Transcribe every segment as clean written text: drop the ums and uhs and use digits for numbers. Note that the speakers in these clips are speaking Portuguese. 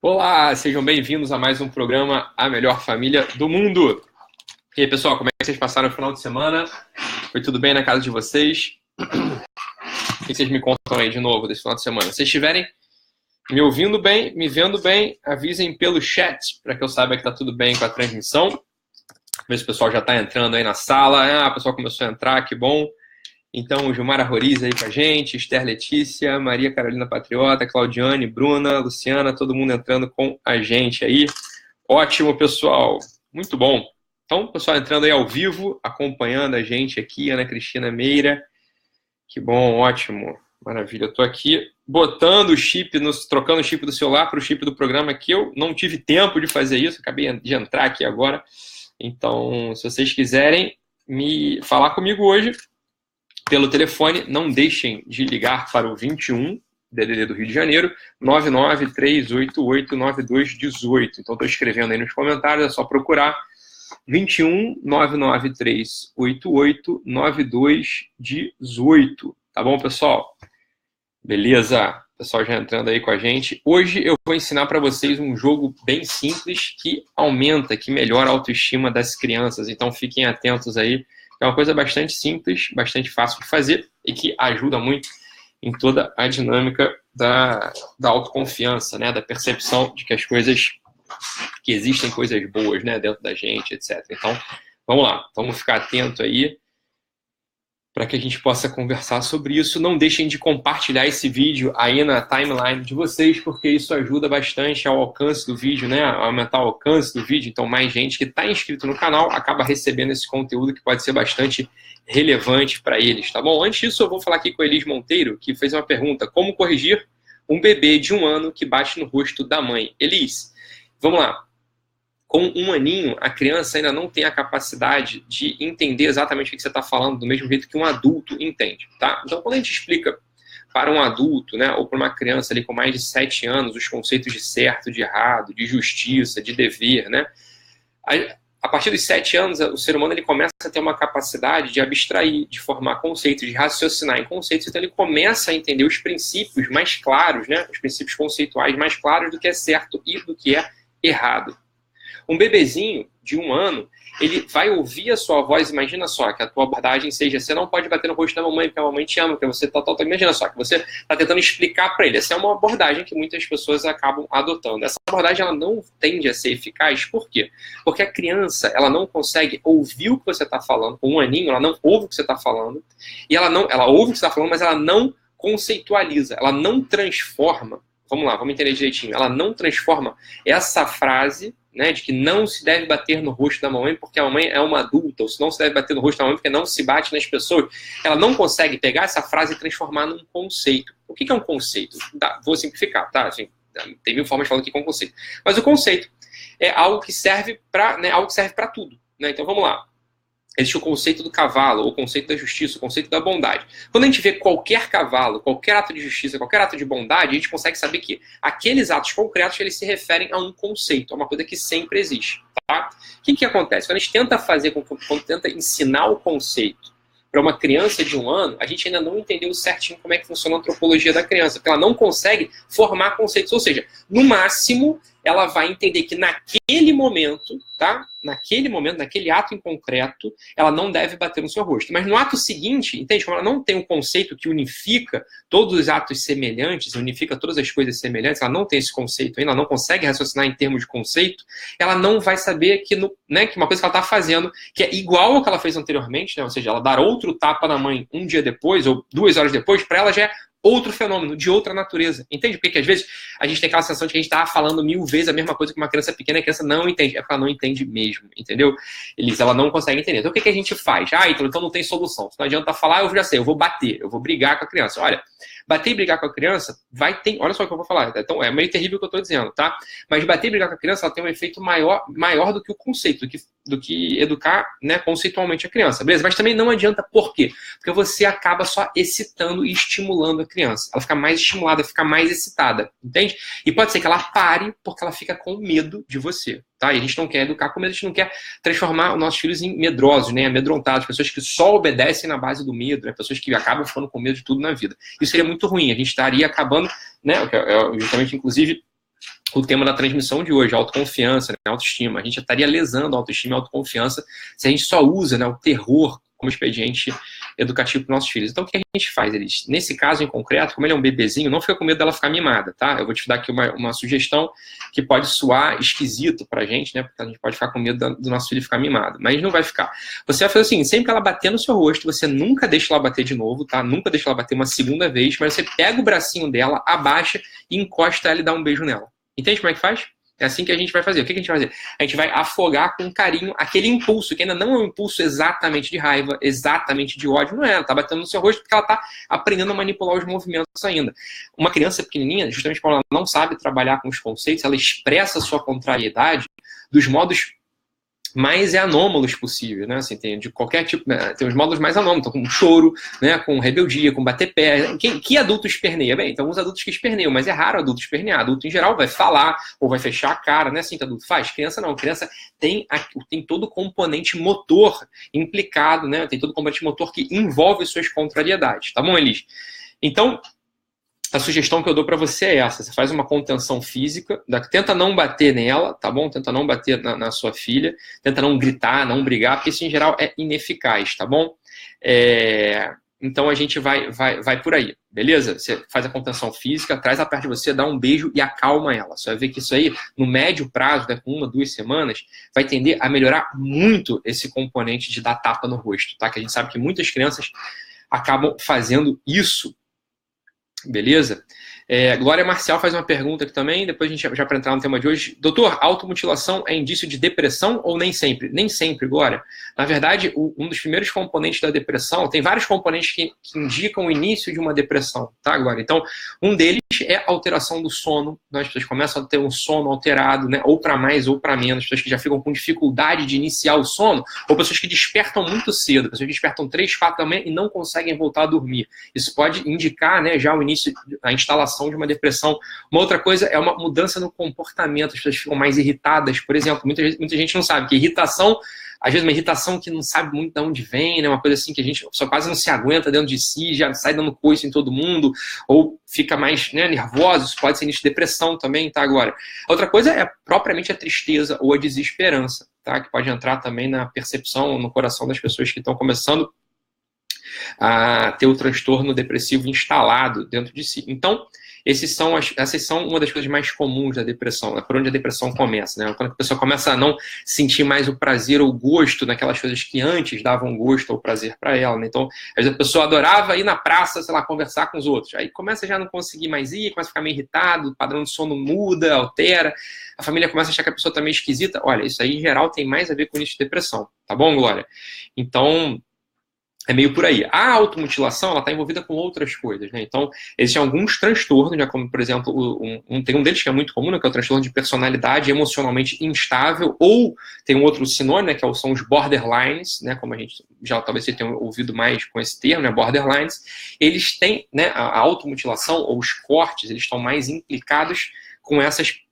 Olá, sejam bem-vindos a mais um programa A Melhor Família do Mundo. E aí, pessoal, como é que vocês passaram o final de semana? Foi tudo bem na casa de vocês? O que vocês me contam aí de novo desse final de semana? Se vocês estiverem me ouvindo bem, me vendo bem, avisem pelo chat para que eu saiba que está tudo bem com a transmissão. Ver se o pessoal já está entrando aí na sala. O pessoal começou a entrar, que bom. Então, Gilmara Roriz aí com a gente, Esther Letícia, Maria Carolina Patriota, Claudiane, Bruna, Luciana, todo mundo entrando com a gente aí. Ótimo, pessoal. Muito bom. Então, pessoal entrando aí ao vivo, acompanhando a gente aqui, Ana Cristina Meira. Que bom, ótimo. Maravilha. Eu estou aqui botando o chip, trocando o chip do celular para o chip do programa, que eu não tive tempo de fazer isso, acabei de entrar aqui agora. Então, se vocês quiserem me falar comigo hoje, pelo telefone, não deixem de ligar para o 21, DDD do Rio de Janeiro, 993889218. Então, estou escrevendo aí nos comentários, é só procurar 21 993889218. Tá bom, pessoal? Beleza? O pessoal já entrando aí com a gente. Hoje eu vou ensinar para vocês um jogo bem simples que aumenta, que melhora a autoestima das crianças. Então, fiquem atentos aí. É uma coisa bastante simples, bastante fácil de fazer e que ajuda muito em toda a dinâmica da autoconfiança, né? Da percepção de que as coisas, que existem coisas boas, né? Dentro da gente, etc. Então, vamos lá, vamos ficar atento aí para que a gente possa conversar sobre isso. Não deixem de compartilhar esse vídeo aí na timeline de vocês, porque isso ajuda bastante ao alcance do vídeo, né? A aumentar o alcance do vídeo. Então, mais gente que está inscrito no canal acaba recebendo esse conteúdo que pode ser bastante relevante para eles, tá bom? Antes disso, eu vou falar aqui com a Elis Monteiro, que fez uma pergunta: como corrigir um bebê de 1 ano que bate no rosto da mãe? Elis, vamos lá. Com 1 aninho, a criança ainda não tem a capacidade de entender exatamente o que você está falando do mesmo jeito que um adulto entende, tá? Então, quando a gente explica para um adulto, né, ou para uma criança ali com mais de 7 anos, os conceitos de certo, de errado, de justiça, de dever, né? A partir dos 7 anos, o ser humano ele começa a ter uma capacidade de abstrair, de formar conceitos, de raciocinar em conceitos, então ele começa a entender os princípios mais claros, né, os princípios conceituais mais claros do que é certo e do que é errado. Um bebezinho de 1 ano, ele vai ouvir a sua voz. Imagina só que a tua abordagem seja: você não pode bater no rosto da mamãe porque a mamãe te ama, porque você está totalmente... Imagina só que você está tentando explicar para ele. Essa é uma abordagem que muitas pessoas acabam adotando. Essa abordagem ela não tende a ser eficaz. Por quê? Porque a criança ela não consegue ouvir o que você está falando. Com 1 aninho, ela não ouve o que você está falando. E ela ouve o que você está falando, mas ela não conceitualiza, ela não transforma. Vamos lá, vamos entender direitinho. Ela não transforma essa frase, né, de que não se deve bater no rosto da mamãe porque a mamãe é uma adulta, ou se não se deve bater no rosto da mamãe porque não se bate nas pessoas. Ela não consegue pegar essa frase e transformar num conceito. O que é um conceito? Vou simplificar, tá? Assim, tem 1000 formas de falar o que é um conceito. Mas o conceito é algo que serve para, né, algo que serve para tudo, né? Então vamos lá. Existe o conceito do cavalo, o conceito da justiça, o conceito da bondade. Quando a gente vê qualquer cavalo, qualquer ato de justiça, qualquer ato de bondade, a gente consegue saber que aqueles atos concretos eles se referem a um conceito, a uma coisa que sempre existe. Tá? O que acontece? Quando a gente tenta quando tenta ensinar o conceito para uma criança de 1 ano, a gente ainda não entendeu certinho como é que funciona a antropologia da criança, porque ela não consegue formar conceitos. Ou seja, no máximo, ela vai entender que naquele momento, tá? Naquele momento, naquele ato em concreto, ela não deve bater no seu rosto. Mas no ato seguinte, entende? Como ela não tem um conceito que unifica todos os atos semelhantes, unifica todas as coisas semelhantes, ela não tem esse conceito ainda, ela não consegue raciocinar em termos de conceito, ela não vai saber que, né, que uma coisa que ela está fazendo, que é igual ao que ela fez anteriormente, né? Ou seja, ela dar outro tapa na mãe 1 dia depois, ou 2 horas depois, para ela já é outro fenômeno, de outra natureza. Entende? Porque às vezes a gente tem aquela sensação de que a gente está falando 1000 vezes a mesma coisa que uma criança pequena e a criança não entende. É porque ela não entende mesmo, entendeu? Ela não consegue entender. Então o que a gente faz? Então não tem solução. Se não adianta falar, eu já sei, eu vou bater, eu vou brigar com a criança. Olha, bater e brigar com a criança olha só o que eu vou falar. Então é meio terrível o que eu estou dizendo, tá? Mas bater e brigar com a criança, ela tem um efeito maior do que o conceito, do que educar, né, conceitualmente a criança, beleza? Mas também não adianta. Por quê? Porque você acaba só excitando e estimulando a criança. Ela fica mais estimulada, fica mais excitada, entende? E pode ser que ela pare porque ela fica com medo de você, tá? E a gente não quer educar com medo, a gente não quer transformar os nossos filhos em medrosos, né, amedrontados, pessoas que só obedecem na base do medo, né, pessoas que acabam ficando com medo de tudo na vida. Isso seria muito ruim, a gente estaria acabando, né, justamente, inclusive, o tema da transmissão de hoje, autoconfiança, né, autoestima. A gente estaria lesando a autoestima e a autoconfiança se a gente só usa, né, o terror como expediente educativo para nossos filhos. Então, o que a gente faz? Nesse caso em concreto, como ele é um bebezinho, não fica com medo dela ficar mimada, tá? Eu vou te dar aqui uma sugestão que pode soar esquisito pra gente, né? Porque a gente pode ficar com medo do nosso filho ficar mimado, mas não vai ficar. Você vai fazer o seguinte, sempre que ela bater no seu rosto, você nunca deixa ela bater de novo, tá? Nunca deixa ela bater uma segunda vez, mas você pega o bracinho dela, abaixa e encosta ela e dá um beijo nela. Entende como é que faz? É assim que a gente vai fazer. O que a gente vai fazer? A gente vai afogar com carinho aquele impulso, que ainda não é um impulso exatamente de raiva, exatamente de ódio, não é. Ela está batendo no seu rosto porque ela está aprendendo a manipular os movimentos ainda. Uma criança pequenininha, justamente quando ela não sabe trabalhar com os conceitos, ela expressa a sua contrariedade dos modos mais anômalos possível, né? Assim, tem de qualquer tipo, né? Tem os modos mais anômalos, então, com choro, né? Com rebeldia, com bater pé. Que adulto esperneia? Bem, tem alguns adultos que esperneiam, mas é raro adulto espernear. Adulto, em geral, vai falar ou vai fechar a cara, né? Assim que adulto faz. Criança não. Criança tem todo o componente motor implicado, né? Tem todo o componente motor que envolve suas contrariedades. Tá bom, Elis? Então, a sugestão que eu dou para você é essa. Você faz uma contenção física, tenta não bater nela, tá bom? Tenta não bater na sua filha, tenta não gritar, não brigar, porque isso em geral é ineficaz, tá bom? Então a gente vai por aí, beleza? Você faz a contenção física, traz ela perto de você, dá um beijo e acalma ela. Você vai ver que isso aí, no médio prazo, né, com 1, 2 semanas, vai tender a melhorar muito esse componente de dar tapa no rosto, tá? Que a gente sabe que muitas crianças acabam fazendo isso. Beleza? Glória Marcial faz uma pergunta aqui também, depois a gente já para entrar no tema de hoje. Doutor, automutilação é indício de depressão ou nem sempre? Nem sempre, Glória. Na verdade, um dos primeiros componentes da depressão, tem vários componentes que indicam o início de uma depressão, tá, Glória? Então, um deles é a alteração do sono. As pessoas começam a ter um sono alterado, né? Ou para mais ou para menos. Pessoas que já ficam com dificuldade de iniciar o sono, ou pessoas que despertam muito cedo, pessoas que despertam 3, 4 da manhã e não conseguem voltar a dormir. Isso pode indicar, né, já o início, a instalação de uma depressão. Uma outra coisa é uma mudança no comportamento. As pessoas ficam mais irritadas, por exemplo. Muita gente não sabe que irritação, às vezes uma irritação que não sabe muito de onde vem, né? Uma coisa assim que a gente só quase não se aguenta dentro de si, já sai dando coice em todo mundo, ou fica mais, né, nervoso. Isso pode ser início de depressão também, tá? Agora, outra coisa é propriamente a tristeza ou a desesperança, tá? Que pode entrar também na percepção, no coração das pessoas que estão começando a ter o transtorno depressivo instalado dentro de si. Então, essas são uma das coisas mais comuns da depressão, né? Por onde a depressão começa, né? Quando a pessoa começa a não sentir mais o prazer ou o gosto naquelas coisas que antes davam gosto ou prazer para ela, né? Então, às vezes a pessoa adorava ir na praça, sei lá, conversar com os outros. Aí começa já a não conseguir mais ir, começa a ficar meio irritado, o padrão de sono muda, altera, a família começa a achar que a pessoa está meio esquisita. Olha, isso aí em geral tem mais a ver com início de depressão, tá bom, Glória? Então, é meio por aí. A automutilação, ela está envolvida com outras coisas, né? Então, existem alguns transtornos, já como, por exemplo, tem um deles que é muito comum, né, que é o transtorno de personalidade emocionalmente instável, ou tem um outro sinônimo, né, são os borderlines, né, como a gente já talvez você tenha ouvido mais com esse termo, né, borderlines. Eles têm, né, a automutilação ou os cortes, eles estão mais implicados com essas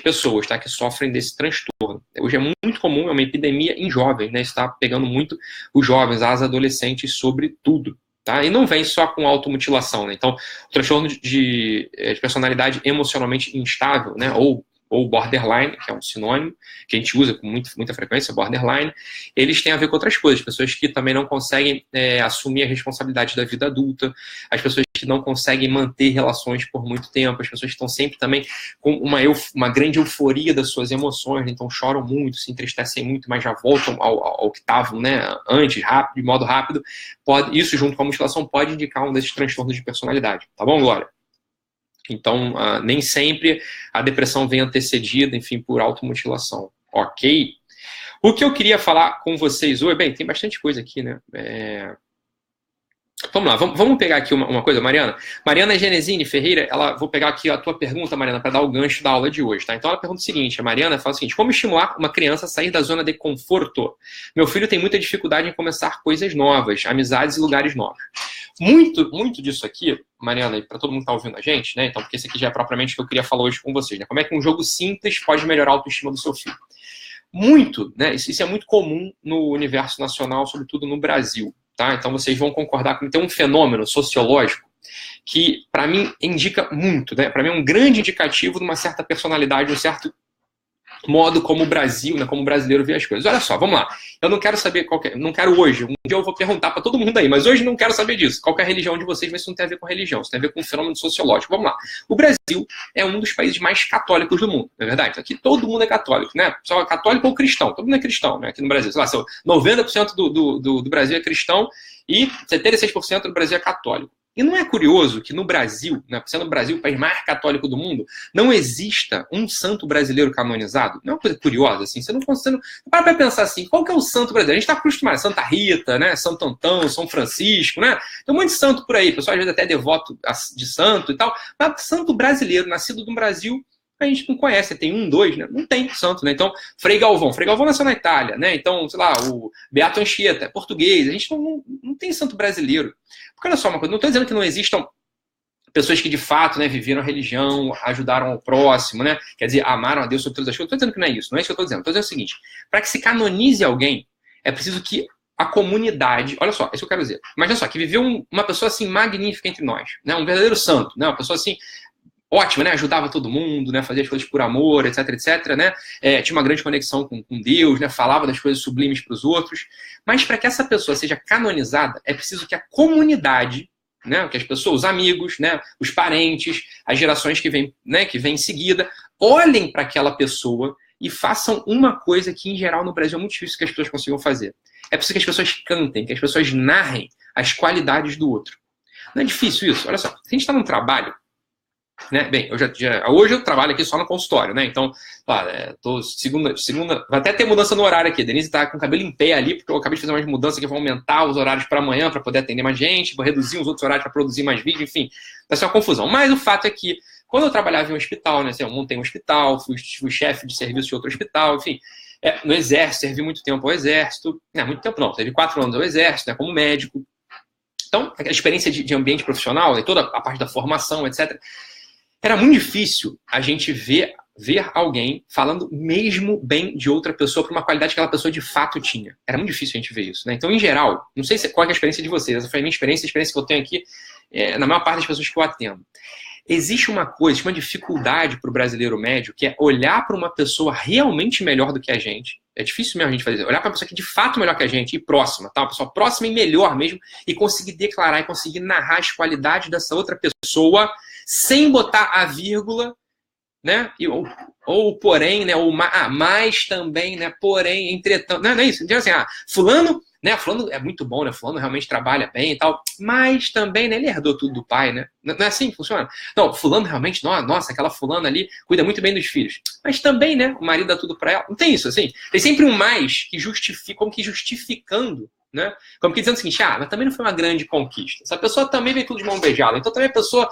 pessoas, tá, que sofrem desse transtorno. Hoje é muito comum, é uma epidemia em jovens, né, está pegando muito os jovens, as adolescentes, sobretudo. Tá? E não vem só com automutilação, né? Então, o transtorno de personalidade emocionalmente instável, né, ou borderline, que é um sinônimo, que a gente usa com muita frequência, borderline, eles têm a ver com outras coisas, pessoas que também não conseguem assumir a responsabilidade da vida adulta, as pessoas que não conseguem manter relações por muito tempo, as pessoas que estão sempre também com uma grande euforia das suas emoções, então choram muito, se entristecem muito, mas já voltam ao que estavam, né, antes, rápido, de modo rápido. Isso, junto com a mutilação, pode indicar um desses transtornos de personalidade. Tá bom, Glória? Então, nem sempre a depressão vem antecedida, enfim, por automutilação, ok? O que eu queria falar com vocês hoje, bem, tem bastante coisa aqui, né? Vamos lá, vamos pegar aqui uma coisa, Mariana. Mariana Genesini Ferreira, vou pegar aqui a tua pergunta, Mariana, para dar o gancho da aula de hoje, tá? Então ela pergunta o seguinte, a Mariana fala o seguinte: como estimular uma criança a sair da zona de conforto? Meu filho tem muita dificuldade em começar coisas novas, amizades e lugares novos. Muito disso aqui, Mariana, e para todo mundo que está ouvindo a gente, né? Então, porque esse aqui já é propriamente o que eu queria falar hoje com vocês, né? Como é que um jogo simples pode melhorar a autoestima do seu filho? Né? Isso é muito comum no universo nacional, sobretudo no Brasil. Tá? Então vocês vão concordar comigo. Tem um fenômeno sociológico que para mim indica muito, né? Para mim é um grande indicativo de uma certa personalidade, um certo modo como o Brasil, né, como o brasileiro vê as coisas. Olha só, vamos lá. Eu não quero saber não quero hoje. Um dia eu vou perguntar para todo mundo aí, mas hoje não quero saber disso. Qual que é a religião de vocês? Mas isso não tem a ver com religião, isso tem a ver com um fenômeno sociológico. Vamos lá. O Brasil é um dos países mais católicos do mundo, não é verdade? Aqui todo mundo é católico, né? Só católico ou cristão. Todo mundo é cristão, né? Aqui no Brasil. Sei lá, 90% do Brasil é cristão e 76% do Brasil é católico. E não é curioso que no Brasil, né, sendo o Brasil o país mais católico do mundo, não exista um santo brasileiro canonizado? Não é uma coisa curiosa, assim? Você não para pra pensar assim, qual que é o santo brasileiro? A gente está acostumado, Santa Rita, né, Santo Antão, São Francisco, né? Tem um monte de santo por aí, o pessoal às vezes até é devoto de santo e tal, mas santo brasileiro, nascido no Brasil, a gente não conhece, tem um, dois, né? Não tem santo, né? Então, Frei Galvão nasceu na Itália, né? Então, sei lá, o Beato Anchieta é português, a gente não tem santo brasileiro. Porque olha só uma coisa, não estou dizendo que não existam pessoas que de fato, né, viveram a religião, ajudaram ao próximo, né? Quer dizer, amaram a Deus sobre todas as coisas. Não estou dizendo que não é isso, não é isso que eu estou dizendo. Estou dizendo o seguinte, para que se canonize alguém, é preciso que a comunidade, olha só, é isso que eu quero dizer. Imagina só, que viveu uma pessoa assim magnífica entre nós, né? Um verdadeiro santo, né? Uma pessoa assim ótima, né? Ajudava todo mundo, né? Fazia as coisas por amor, etc, etc, né? Tinha uma grande conexão com Deus, né? Falava das coisas sublimes para os outros. Mas para que essa pessoa seja canonizada, é preciso que a comunidade, né? Que as pessoas, os amigos, né? Os parentes, as gerações que vêm, né? Que vêm em seguida, olhem para aquela pessoa e façam uma coisa que, em geral, no Brasil é muito difícil que as pessoas consigam fazer. É preciso que as pessoas cantem, que as pessoas narrem as qualidades do outro. Não é difícil isso? Olha só, se a gente está num trabalho, né? Bem, hoje eu trabalho aqui só no consultório, né? Então, tô segunda, vai até ter mudança no horário aqui. A Denise tá com o cabelo em pé ali, porque eu acabei de fazer umas mudanças que vão aumentar os horários para amanhã, para poder atender mais gente, vou reduzir os outros horários para produzir mais vídeo, enfim, vai ser uma confusão. Mas o fato é que, quando eu trabalhava em um hospital, né? Assim, eu montei um hospital, fui chefe de serviço de outro hospital, enfim, no Exército, servi muito tempo ao Exército, não, muito tempo não, servi 4 anos ao Exército, né? Como médico. Então, a experiência de ambiente profissional, e toda a parte da formação, etc., era muito difícil a gente ver alguém falando mesmo bem de outra pessoa por uma qualidade que aquela pessoa de fato tinha. Era muito difícil a gente ver isso, né? Então, em geral, não sei qual é a experiência de vocês, essa foi a minha experiência, a experiência que eu tenho aqui na maior parte das pessoas que eu atendo. Existe uma coisa, uma dificuldade para o brasileiro médio, que é olhar para uma pessoa realmente melhor do que a gente. É difícil mesmo a gente fazer isso. Olhar para uma pessoa que de fato é melhor que a gente, e próxima, tá? Uma pessoa próxima e melhor mesmo, e conseguir declarar e conseguir narrar as qualidades dessa outra pessoa sem botar a vírgula, né? Ou porém, né? Ou mais também, né? Porém, entretanto. Não é isso. Então, assim, fulano, né? Fulano é muito bom, né? Fulano realmente trabalha bem e tal. Mas também, né? Ele herdou tudo do pai, né? Não é assim que funciona? Não, fulano realmente, nossa, aquela fulana ali cuida muito bem dos filhos. Mas também, né? O marido dá tudo pra ela. Não tem isso, assim. Tem sempre um mais que justifica, como que justificando, né? Como que dizendo o seguinte, mas também não foi uma grande conquista. Essa pessoa também veio tudo de mão beijada. Então também a pessoa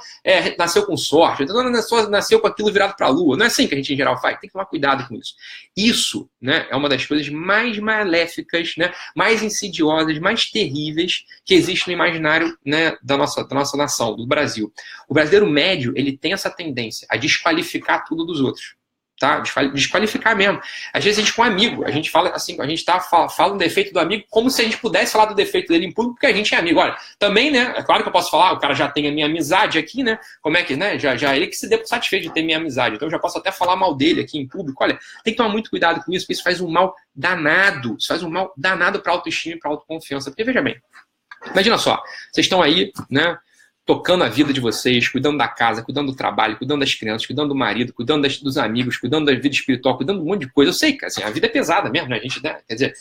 nasceu com sorte. Então a pessoa nasceu com aquilo virado para a lua. Não é assim que a gente em geral faz. Tem que tomar cuidado com isso. Isso, né, é uma das coisas mais maléficas, né, mais insidiosas, mais terríveis que existe no imaginário, né, da nossa nação, do Brasil. O brasileiro médio, ele tem essa tendência a desqualificar tudo dos outros. Tá? Desqualificar mesmo. Às vezes a gente com um amigo, a gente fala assim, a gente fala um defeito do amigo como se a gente pudesse falar do defeito dele em público, porque a gente é amigo. Olha, também, né, é claro que eu posso falar, o cara já tem a minha amizade aqui, né, como é que, né, já ele que se dê satisfeito de ter minha amizade, então eu já posso até falar mal dele aqui em público. Olha, tem que tomar muito cuidado com isso, porque isso faz um mal danado, para a autoestima e para a autoconfiança, porque veja bem, imagina só, vocês estão aí, né, tocando a vida de vocês, cuidando da casa, cuidando do trabalho, cuidando das crianças, cuidando do marido, cuidando dos amigos, cuidando da vida espiritual, cuidando de um monte de coisa. Eu sei que assim, a vida é pesada mesmo, né? A gente, né? Quer dizer,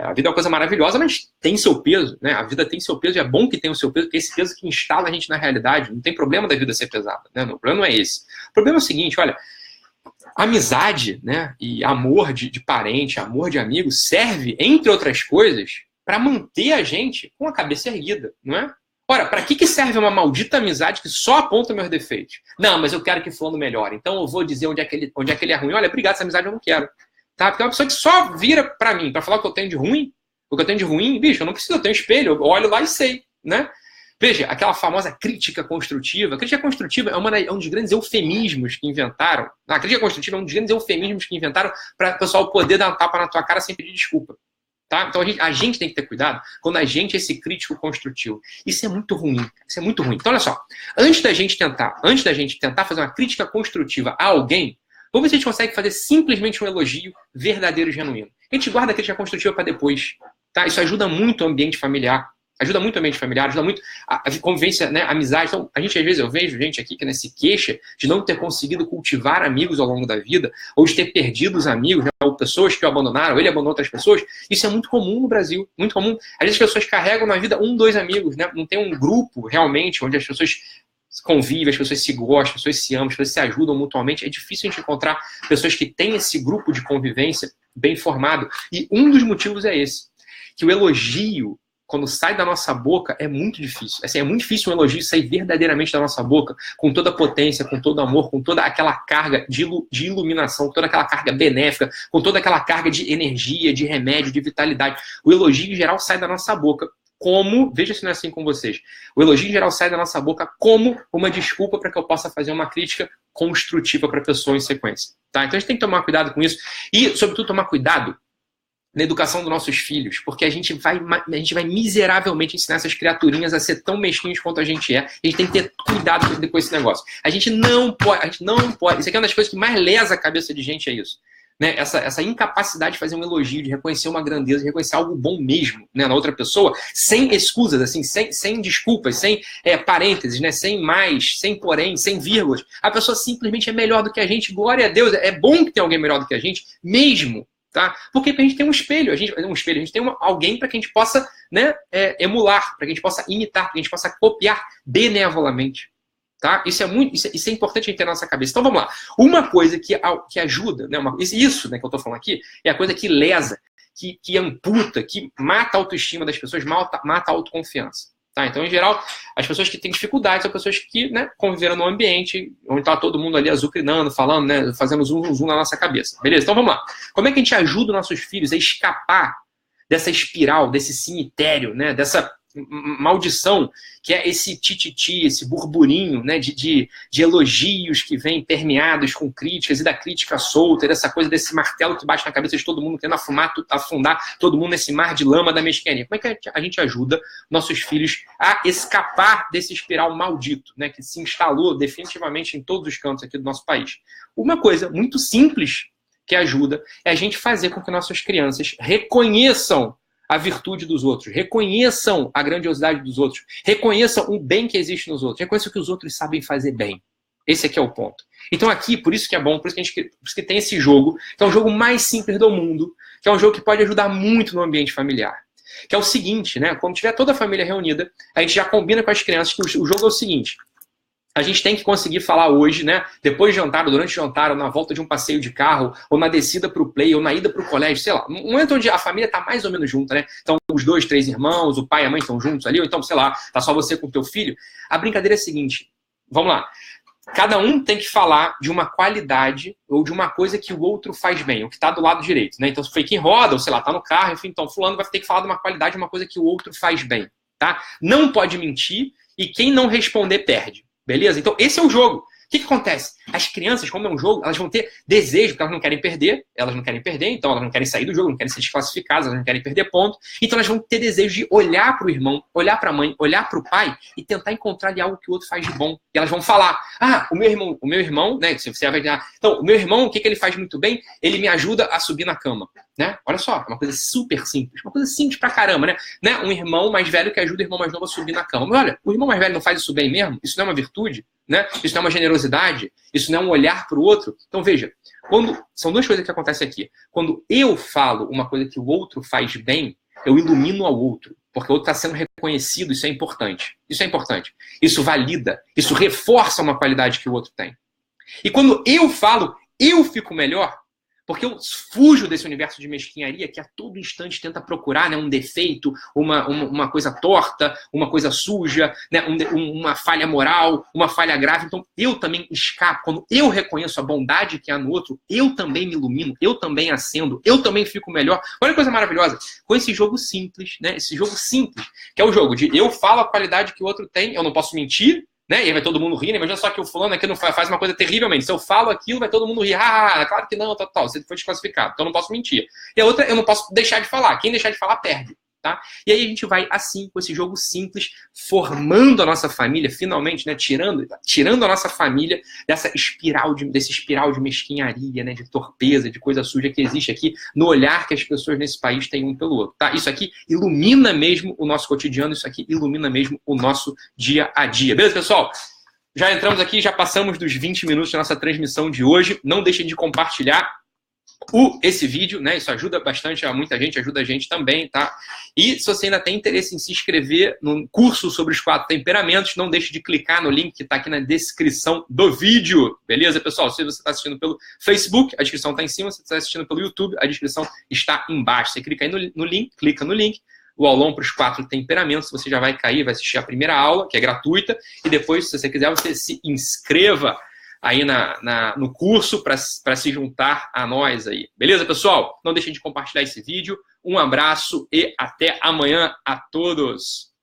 a vida é uma coisa maravilhosa, mas tem seu peso, né? A vida tem seu peso e é bom que tenha o seu peso, porque é esse peso que instala a gente na realidade. Não tem problema da vida ser pesada, né? O problema não é esse. O problema é o seguinte, olha, amizade, né? E amor de parente, amor de amigo serve, entre outras coisas, para manter a gente com a cabeça erguida, não é? Ora, para que serve uma maldita amizade que só aponta meus defeitos? Não, mas eu quero que fulano melhore. Então eu vou dizer onde é que ele é ruim. Olha, obrigado, essa amizade eu não quero. Tá? Porque é uma pessoa que só vira para mim para falar o que eu tenho de ruim. O que eu tenho de ruim, bicho, eu não preciso, eu tenho um espelho, eu olho lá e sei, né? Veja, aquela famosa crítica construtiva. A crítica construtiva é um dos grandes eufemismos que inventaram. A crítica construtiva é um dos grandes eufemismos que inventaram para o pessoal poder dar um tapa na tua cara sem pedir desculpa. Tá? Então a gente tem que ter cuidado quando a gente é esse crítico construtivo. Isso é muito ruim. Isso é muito ruim. Então, olha só. Antes da gente tentar fazer uma crítica construtiva a alguém, vamos ver se a gente consegue fazer simplesmente um elogio verdadeiro e genuíno. A gente guarda a crítica construtiva para depois. Tá? Isso ajuda muito o ambiente familiar. Ajuda muito a convivência, né, a amizade. Então, às vezes, eu vejo gente aqui que se queixa de não ter conseguido cultivar amigos ao longo da vida, ou de ter perdido os amigos, né, ou pessoas que o abandonaram, ou ele abandonou outras pessoas. Isso é muito comum no Brasil, muito comum. Às vezes as pessoas carregam na vida 1, 2 amigos, né? Não tem um grupo realmente onde as pessoas convivem, as pessoas se gostam, as pessoas se amam, as pessoas se ajudam mutuamente. É difícil a gente encontrar pessoas que têm esse grupo de convivência bem formado. E um dos motivos é esse, que o elogio, quando sai da nossa boca, é muito difícil. Assim, é muito difícil um elogio sair verdadeiramente da nossa boca, com toda a potência, com todo amor, com toda aquela carga de iluminação, com toda aquela carga benéfica, com toda aquela carga de energia, de remédio, de vitalidade. O elogio, em geral, sai da nossa boca como... Veja se não é assim com vocês. O elogio, em geral, sai da nossa boca como uma desculpa para que eu possa fazer uma crítica construtiva para a pessoa em sequência. Tá? Então, a gente tem que tomar cuidado com isso. E, sobretudo, tomar cuidado na educação dos nossos filhos, porque a gente vai miseravelmente ensinar essas criaturinhas a ser tão mesquinhos quanto a gente é. A gente tem que ter cuidado com esse negócio. A gente não pode. Isso aqui é uma das coisas que mais lesa a cabeça de gente, é isso. Né? Essa incapacidade de fazer um elogio, de reconhecer uma grandeza, de reconhecer algo bom mesmo, né, na outra pessoa, sem escusas, assim, sem desculpas, sem parênteses, né, sem mais, sem porém, sem vírgulas. A pessoa simplesmente é melhor do que a gente. Glória a Deus. É bom que tenha alguém melhor do que a gente, mesmo. Tá? Porque a gente tem um espelho, a gente tem alguém para que a gente possa, né, emular, para que a gente possa imitar, para que a gente possa copiar benevolamente. Tá? Isso é importante a gente ter na nossa cabeça. Então vamos lá. Uma coisa que ajuda, né, isso, né, que eu estou falando aqui, é a coisa que lesa, que amputa, que mata a autoestima das pessoas, mata a autoconfiança. Tá? Então, em geral, as pessoas que têm dificuldades são pessoas que, né, conviveram num ambiente onde está todo mundo ali azucrinando, falando, né, fazendo zoom na nossa cabeça. Beleza? Então vamos lá. Como é que a gente ajuda os nossos filhos a escapar dessa espiral, desse cemitério, né, dessa maldição, que é esse tititi, esse burburinho, né, de elogios que vêm permeados com críticas, e da crítica solta, dessa coisa desse martelo que bate na cabeça de todo mundo, querendo afundar todo mundo nesse mar de lama da mesquinharia? Como é que a gente ajuda nossos filhos a escapar desse espiral maldito, né, que se instalou definitivamente em todos os cantos aqui do nosso país? Uma coisa muito simples que ajuda é a gente fazer com que nossas crianças reconheçam a virtude dos outros, reconheçam a grandiosidade dos outros, reconheçam o bem que existe nos outros, reconheçam que os outros sabem fazer bem. Esse aqui é o ponto. Então aqui, por isso que é bom, por isso que tem esse jogo, que é o jogo mais simples do mundo, que é um jogo que pode ajudar muito no ambiente familiar. Que é o seguinte, né? Quando tiver toda a família reunida, a gente já combina com as crianças que o jogo é o seguinte: a gente tem que conseguir falar hoje, né? Depois de jantar, ou durante o jantar, ou na volta de um passeio de carro, ou na descida para o play, ou na ida para o colégio, sei lá. Um momento onde a família está mais ou menos junta, né? Então, os 2, 3 irmãos, o pai e a mãe estão juntos ali, ou então, sei lá, tá só você com o teu filho. A brincadeira é a seguinte: vamos lá. Cada um tem que falar de uma qualidade ou de uma coisa que o outro faz bem, o que está do lado direito, né? Então, se foi quem roda, ou sei lá, tá no carro, enfim, então fulano vai ter que falar de uma qualidade, uma coisa que o outro faz bem, tá? Não pode mentir, e quem não responder perde. Beleza? Então, esse é o jogo. O que acontece? As crianças, como é um jogo, elas vão ter desejo, porque elas não querem perder, então elas não querem sair do jogo, não querem ser desclassificadas, elas não querem perder ponto. Então elas vão ter desejo de olhar para o irmão, olhar para a mãe, olhar para o pai e tentar encontrar ali algo que o outro faz de bom. E elas vão falar: ah, o meu irmão, né? Se você vai então, o meu irmão, o que ele faz muito bem? Ele me ajuda a subir na cama. Né? Olha só, é uma coisa super simples, uma coisa simples pra caramba, né? Um irmão mais velho que ajuda o irmão mais novo a subir na cama. Mas olha, o irmão mais velho não faz isso bem mesmo? Isso não é uma virtude? Né? Isso não é uma generosidade? Isso não é um olhar para o outro? Então veja, são duas coisas que acontecem aqui. Quando eu falo uma coisa que o outro faz bem, eu ilumino ao outro, porque o outro está sendo reconhecido. Isso é importante. Isso é importante. Isso valida, isso reforça uma qualidade que o outro tem. E quando eu falo, eu fico melhor, porque eu fujo desse universo de mesquinharia que a todo instante tenta procurar, né, um defeito, uma coisa torta, uma coisa suja, né, uma falha moral, uma falha grave. Então eu também escapo. Quando eu reconheço a bondade que há no outro, eu também me ilumino, eu também acendo, eu também fico melhor. Olha que coisa maravilhosa. Com esse jogo simples, né, esse jogo simples, que é o jogo de eu falo a qualidade que o outro tem, eu não posso mentir, Né? E aí vai todo mundo rir, né? Imagina só que o fulano aqui não faz uma coisa terrivelmente. Se eu falo aquilo, vai todo mundo rir. Ah, claro que não, tal. Você foi desclassificado, então eu não posso mentir. E a outra, eu não posso deixar de falar. Quem deixar de falar, perde. Tá? E aí a gente vai assim, com esse jogo simples, formando a nossa família, finalmente, né? Tirando a nossa família desse espiral de mesquinharia, né? De torpeza, de coisa suja que existe aqui no olhar que as pessoas nesse país têm um pelo outro. Tá? Isso aqui ilumina mesmo o nosso cotidiano, isso aqui ilumina mesmo o nosso dia a dia. Beleza, pessoal? Já entramos aqui, já passamos dos 20 minutos da nossa transmissão de hoje. Não deixem de compartilhar esse vídeo, né? Isso ajuda bastante a muita gente, ajuda a gente também, tá? E se você ainda tem interesse em se inscrever no curso sobre os 4 temperamentos, não deixe de clicar no link que está aqui na descrição do vídeo, beleza, pessoal? Se você está assistindo pelo Facebook, a descrição está em cima. Se você está assistindo pelo YouTube, a descrição está embaixo. Você clica aí no link, clica no link, o aulão para os 4 temperamentos, você já vai cair, vai assistir a primeira aula, que é gratuita, e depois, se você quiser, você se inscreva aí no curso para se juntar a nós aí. Beleza, pessoal? Não deixem de compartilhar esse vídeo. Um abraço e até amanhã a todos.